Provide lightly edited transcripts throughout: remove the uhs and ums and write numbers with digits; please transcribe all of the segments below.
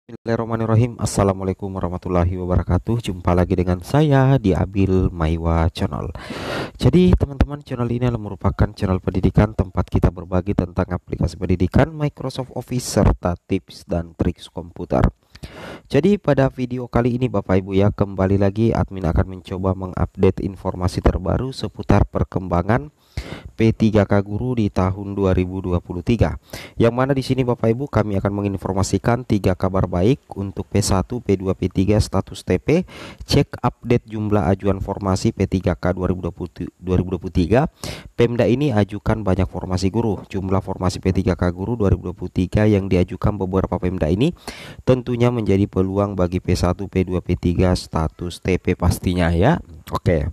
Bismillahirrahmanirrahim. Assalamualaikum warahmatullahi wabarakatuh. Jumpa lagi dengan saya di Abil Maiwa Channel. Jadi teman-teman, channel ini adalah merupakan channel pendidikan tempat kita berbagi tentang aplikasi pendidikan, Microsoft Office, serta tips dan trik komputer. Jadi pada video kali ini Bapak Ibu ya, kembali lagi admin akan mencoba mengupdate informasi terbaru seputar perkembangan P3K Guru di tahun 2023. Yang mana di sini Bapak Ibu kami akan menginformasikan 3 kabar baik untuk P1, P2, P3 status TP, cek update jumlah ajuan formasi P3K 2023. Pemda ini ajukan banyak formasi guru. Jumlah formasi P3K Guru 2023 yang diajukan beberapa Pemda ini tentunya menjadi peluang bagi P1, P2, P3 status TP pastinya ya. Oke.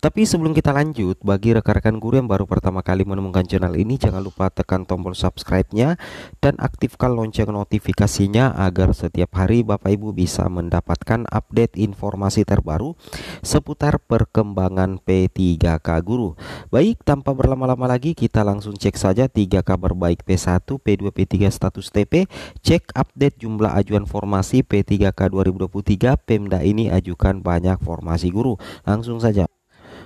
Tapi sebelum kita lanjut, bagi rekan-rekan guru yang baru pertama kali menemukan channel ini, jangan lupa tekan tombol subscribe-nya dan aktifkan lonceng notifikasinya agar setiap hari Bapak Ibu bisa mendapatkan update informasi terbaru seputar perkembangan P3K Guru. Baik, tanpa berlama-lama lagi kita langsung cek saja 3 kabar baik P1, P2, P3 status TP, cek update jumlah ajuan formasi P3K 2023. Pemda ini ajukan banyak formasi guru. Langsung saja.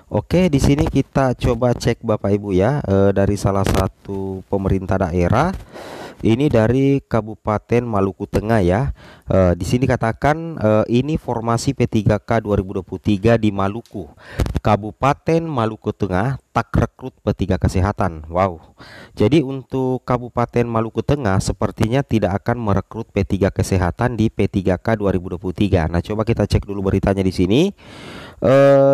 Oke, di sini kita coba cek Bapak Ibu ya, dari salah satu pemerintah daerah. Ini dari Kabupaten Maluku Tengah ya. Di sini katakan ini formasi P3K 2023 di Maluku. Kabupaten Maluku Tengah tak rekrut P3 Kesehatan. Wow. Jadi untuk Kabupaten Maluku Tengah sepertinya tidak akan merekrut P3 Kesehatan di P3K 2023. Nah, coba kita cek dulu beritanya di sini.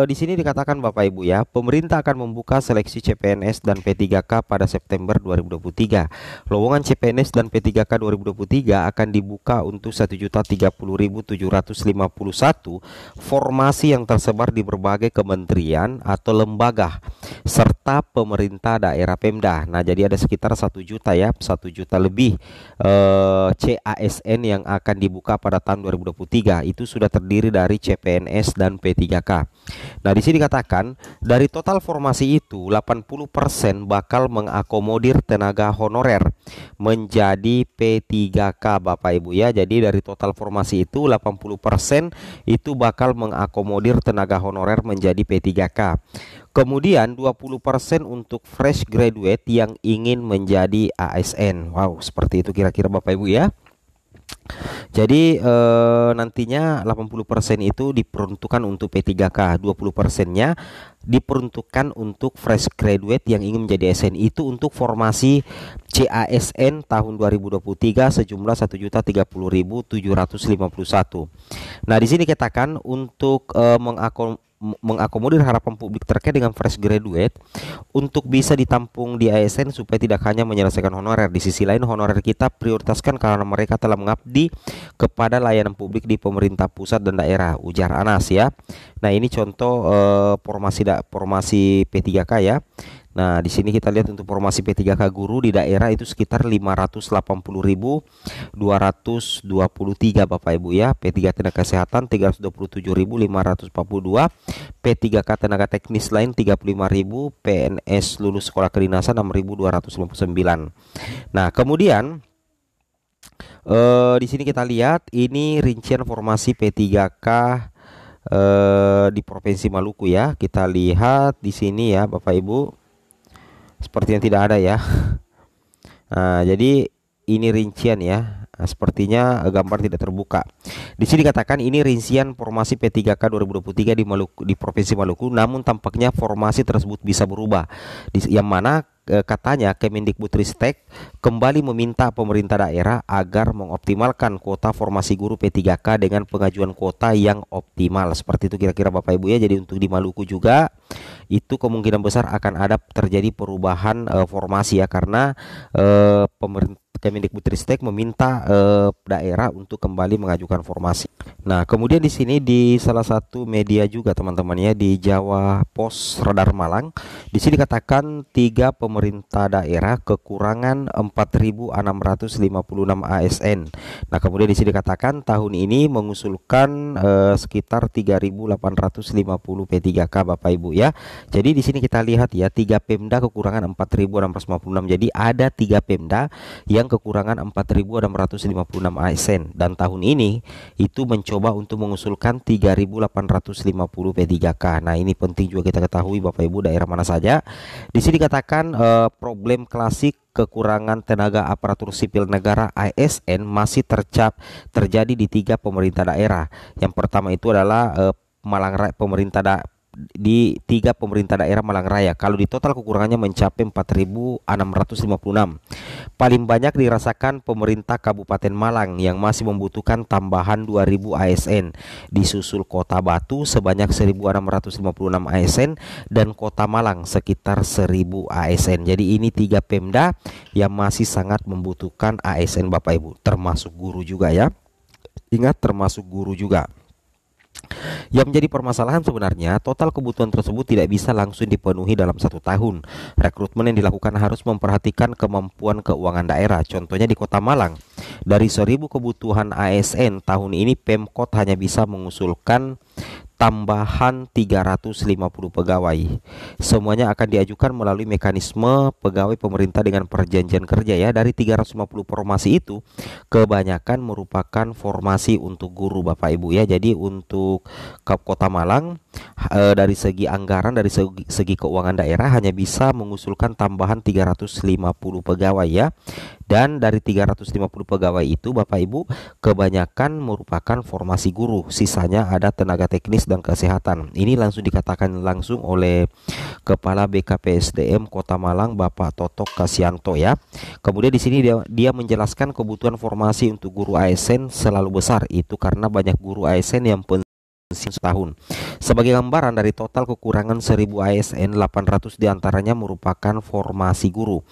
Di sini dikatakan Bapak Ibu ya, pemerintah akan membuka seleksi CPNS dan P3K pada September 2023. Lowongan CPNS dan P3K 2023 akan dibuka untuk 1.030.751 formasi yang tersebar di berbagai kementerian atau lembaga serta pemerintah daerah Pemda. Nah, jadi ada sekitar 1 juta ya, 1 juta lebih CASN yang akan dibuka pada tahun 2023. Itu sudah terdiri dari CPNS dan P3K. Nah, di sini dikatakan dari total formasi itu 80% bakal mengakomodir tenaga honorer menjadi P3K Bapak Ibu ya. Jadi dari total formasi itu 80% itu bakal mengakomodir tenaga honorer menjadi P3K. Kemudian 20% untuk fresh graduate yang ingin menjadi ASN. Wow, seperti itu kira-kira Bapak Ibu ya. Jadi nantinya 80% itu diperuntukkan untuk P3K, 20%-nya diperuntukkan untuk fresh graduate yang ingin menjadi ASN. Itu untuk formasi CASN tahun 2023 sejumlah 1.030.751. Nah, di sini katakan untuk mengakomodir harapan publik terkait dengan fresh graduate untuk bisa ditampung di ASN supaya tidak hanya menyelesaikan honorer. Di sisi lain honorer kita prioritaskan karena mereka telah mengabdi kepada layanan publik di pemerintah pusat dan daerah, ujar Anas ya. Nah, ini contoh formasi P3K ya. Nah, di sini kita lihat untuk formasi P3K guru di daerah itu sekitar 580.223 Bapak Ibu ya. P3 tenaga kesehatan 327.542, P3K tenaga teknis lain 35.000, PNS lulus sekolah kedinasan 6.259. Nah, kemudian di sini kita lihat ini rincian formasi P3K di Provinsi Maluku ya. Kita lihat di sini ya Bapak Ibu. Sepertinya tidak ada ya. Nah, jadi ini rincian ya. Nah, sepertinya gambar tidak terbuka. Di sini dikatakan ini rincian formasi P3K 2023 di Maluku, di Provinsi Maluku, namun tampaknya formasi tersebut bisa berubah. Yang mana katanya Kemendikbudristek kembali meminta pemerintah daerah agar mengoptimalkan kuota formasi guru P3K dengan pengajuan kuota yang optimal. Seperti itu kira-kira Bapak Ibu ya. Jadi untuk di Maluku juga itu kemungkinan besar akan ada terjadi perubahan formasi ya, karena pemerintah Kemendikbudristek meminta daerah untuk kembali mengajukan formasi. Nah, kemudian di sini di salah satu media juga teman-teman ya, di Jawa Pos Radar Malang, di sini katakan 3 pemerintah daerah kekurangan 4.656 ASN. Nah, kemudian di sini katakan tahun ini mengusulkan sekitar 3.850 P3K Bapak Ibu ya. Jadi di sini kita lihat ya, 3 Pemda kekurangan 4.656. Jadi ada 3 Pemda yang kekurangan 4.656 ASN, dan tahun ini itu mencoba untuk mengusulkan 3.850 P3K. Nah, ini penting juga kita ketahui Bapak Ibu, daerah mana saja. Di sini dikatakan problem klasik kekurangan tenaga aparatur sipil negara ASN masih terjadi di 3 pemerintah daerah. Yang pertama itu adalah Malang Raya, di 3 pemerintah daerah Malang Raya. Kalau di total kekurangannya mencapai 4.656. Paling banyak dirasakan pemerintah Kabupaten Malang yang masih membutuhkan tambahan 2.000 ASN, disusul Kota Batu sebanyak 1.656 ASN dan Kota Malang sekitar 1.000 ASN. Jadi ini 3 Pemda yang masih sangat membutuhkan ASN Bapak Ibu, termasuk guru juga ya. Ingat, termasuk guru juga. Yang menjadi permasalahan sebenarnya, total kebutuhan tersebut tidak bisa langsung dipenuhi dalam 1 tahun. Rekrutmen yang dilakukan harus memperhatikan kemampuan keuangan daerah. Contohnya di Kota Malang, dari 1.000 kebutuhan ASN tahun ini Pemkot hanya bisa mengusulkan tambahan 350 pegawai. Semuanya akan diajukan melalui mekanisme pegawai pemerintah dengan perjanjian kerja ya. Dari 350 formasi itu, kebanyakan merupakan formasi untuk guru Bapak Ibu ya. Jadi untuk Kota Malang dari segi anggaran, dari segi keuangan daerah hanya bisa mengusulkan tambahan 350 pegawai ya. Dan dari 350 pegawai itu Bapak Ibu, kebanyakan merupakan formasi guru, sisanya ada tenaga teknis dan kesehatan. Ini langsung dikatakan langsung oleh Kepala BKPSDM Kota Malang Bapak Totok Kasyanto ya. Kemudian di sini dia menjelaskan kebutuhan formasi untuk guru ASN selalu besar, itu karena banyak guru ASN yang setahun. Sebagai gambaran, dari total kekurangan 1.000 ASN, 800 diantaranya merupakan formasi guru.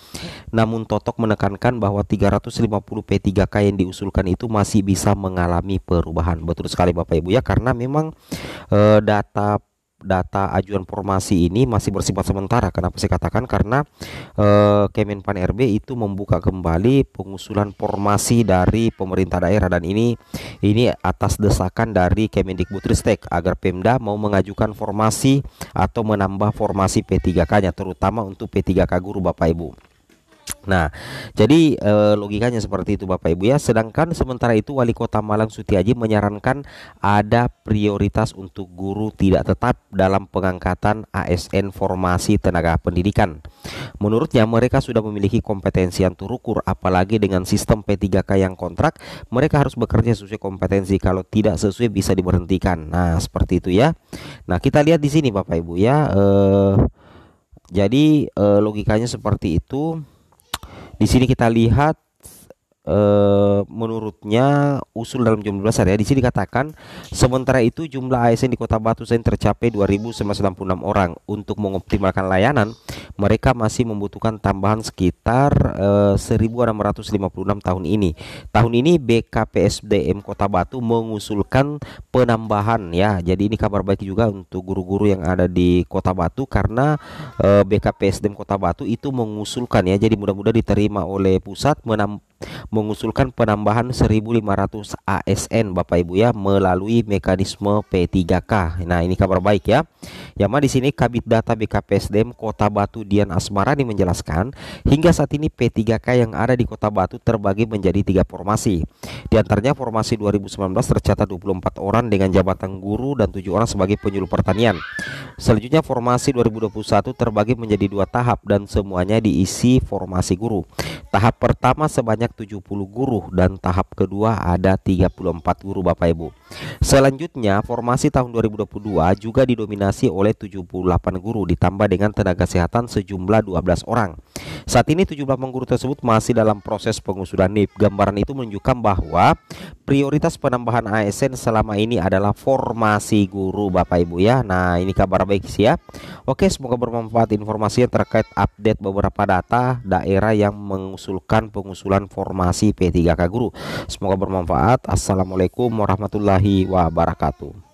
Namun Totok menekankan bahwa 350 P3K yang diusulkan itu masih bisa mengalami perubahan. Betul sekali Bapak Ibu ya, karena memang data ajuan formasi ini masih bersifat sementara. Kenapa saya katakan? Karena Kemenpan RB itu membuka kembali pengusulan formasi dari pemerintah daerah, dan ini atas desakan dari Kemendikbudristek agar Pemda mau mengajukan formasi atau menambah formasi P3K-nya, terutama untuk P3K guru Bapak Ibu. Nah, jadi logikanya seperti itu Bapak Ibu ya. Sedangkan sementara itu Wali Kota Malang Sutiaji menyarankan ada prioritas untuk guru tidak tetap dalam pengangkatan ASN formasi tenaga pendidikan. Menurutnya mereka sudah memiliki kompetensi yang terukur, apalagi dengan sistem P3K yang kontrak, mereka harus bekerja sesuai kompetensi, kalau tidak sesuai bisa diberhentikan. Nah, seperti itu ya. Nah, kita lihat di sini Bapak Ibu ya. Jadi logikanya seperti itu. Di sini kita lihat menurutnya usul dalam jumlah besar ya. Di sini dikatakan sementara itu jumlah ASN di Kota Batu Sen tercapai 2.996 orang. Untuk mengoptimalkan layanan, mereka masih membutuhkan tambahan sekitar 1.656 tahun ini. Tahun ini BKPSDM Kota Batu mengusulkan penambahan ya. Jadi ini kabar baik juga untuk guru-guru yang ada di Kota Batu, karena BKPSDM Kota Batu itu mengusulkan ya. Jadi mudah-mudahan diterima oleh pusat, mengusulkan penambahan 1.500 ASN Bapak Ibu ya, melalui mekanisme P3K. Nah, ini kabar baik ya. Yang mana di sini Kabid Data BKPSDM Kota Batu Dian Asmarani menjelaskan, hingga saat ini P3K yang ada di Kota Batu terbagi menjadi 3 formasi. Di antaranya formasi 2019 tercatat 24 orang dengan jabatan guru dan 7 orang sebagai penyuluh pertanian. Selanjutnya formasi 2021 terbagi menjadi 2 tahap dan semuanya diisi formasi guru. Tahap pertama sebanyak 70 guru dan tahap kedua ada 34 guru Bapak Ibu. Selanjutnya formasi tahun 2022 juga didominasi oleh 78 guru ditambah dengan tenaga kesehatan sejumlah 12 orang. Saat ini 78 guru tersebut masih dalam proses pengusulan NIP. Gambaran itu menunjukkan bahwa prioritas penambahan ASN selama ini adalah formasi guru Bapak Ibu ya. Nah, ini kabar baik sih ya. Oke, semoga bermanfaat informasi yang terkait update beberapa data daerah yang mengusulkan pengusulan formasi P3K guru. Semoga bermanfaat. Assalamualaikum warahmatullahi wabarakatuh.